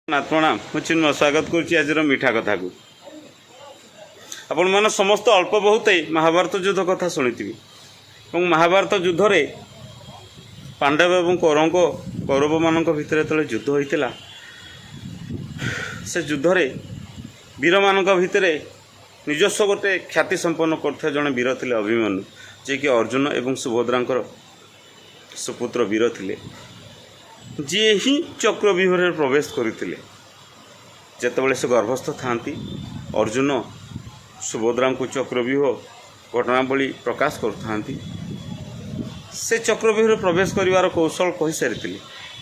नाथ प्रणाम मुझे स्वागत करुच्ची आज मीठा कथा को आपण मैंने समस्त अल्प बहुत महाभारत युद्ध कथा शुणी महाभारत युद्ध रे पांडव एवं कौरव मान भितर जो युद्ध होता से युद्ध रे वीर मान भितर निजस्व गोटे ख्याति संपन्न कर जड़े वीर थे अभिमन्यु जे कि अर्जुन एवं सुभद्रा सुपुत्र वीर थे जी ही चक्रव्यूह प्रवेश करते जितेबाला से गर्भस्थ था अर्जुन सुभद्रा को चक्रव्यूह घटनावली प्रकाश करुता से चक्रव्यूह प्रवेश कर कौशल कही सारी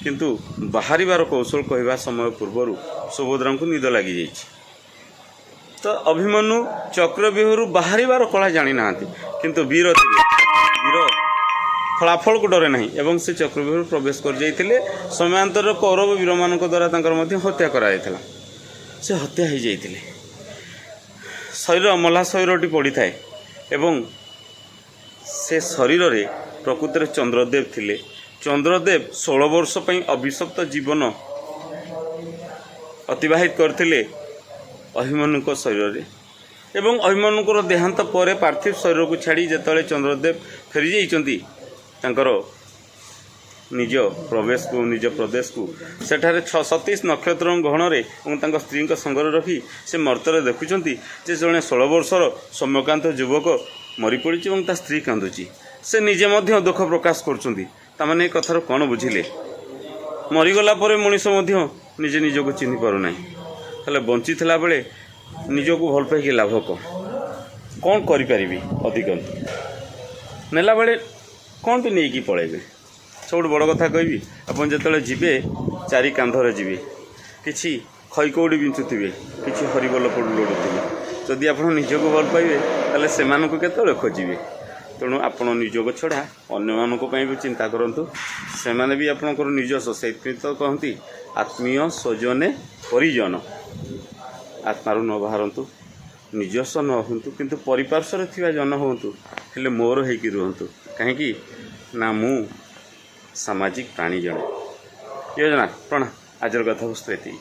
किंतु बाहर कौशल कहवा समय पूर्वर सुभद्रा को निद लगी जाइए तो अभिमन्यु चक्रव्यूह बाहर कला जानी ना किंतु वीर वीर फलाफल को डरे नहीं एवं से चक्रव्यूह प्रवेश कर जाइए समयांतर कौरव वीर मान द्वारा हत्या कराई से हत्या हो जाइए शरीर मल्ला शरीरटी पड़ी थाए एवं से शरीर रे प्रकृति चंद्रदेव थिले चंद्रदेव 16 वर्ष पई अभिशप्त जीवन अतिवाहित करथिले अभिमन्यु शरीर रे एवं अभिमन्युकर देहांत पर पार्थिव शरीर को छाड़ी जेतले चंद्रदेव फेरी जाइचंती तांकर निज प्रवेश को निज प्रदेश को सेठारे 37 नक्षत्र गहन और स्त्री संगर रखी से मर्तरे देखुं जे जड़े 16 वर्षर सौम्यकांत युवक मरी पड़ी और स्त्री कांदुची से निजे मध्य दुख प्रकाश कर कथार कौन बुझिले मरीगला मनीष निजे निजक चिन्ह पारना हेल्ले बंची थिला बेले निजक भल पाई लाभ कौन करी अधिक नेला बेले कौन भी नहीं पलैबे सब बड़ कथा कहबी आपन जिते जीवे चारि कांधरे जीवे किछि खईकौड़ी बिंचुवे किछि हरिबोल लोड़ुवे जदि आप निजक भल पाइबे ताले सेमानकु केतबेले खोजिबे तेणु आप निजक छड़ा अन्य मानक भी चिंता करूँ से मैंने भी आपंकर निजस्व से तो कहती आत्मीय स्वजने परिजन आत्मार न बाहरतु निजस्व न हूँ किंतु परिपार्श्वर थी जन हूँ हेल्ले मोर होकि रुहतु कहीं ना मु सामाजिक प्राणी जन योजना प्रणाम आजर कथा वस्तु एति।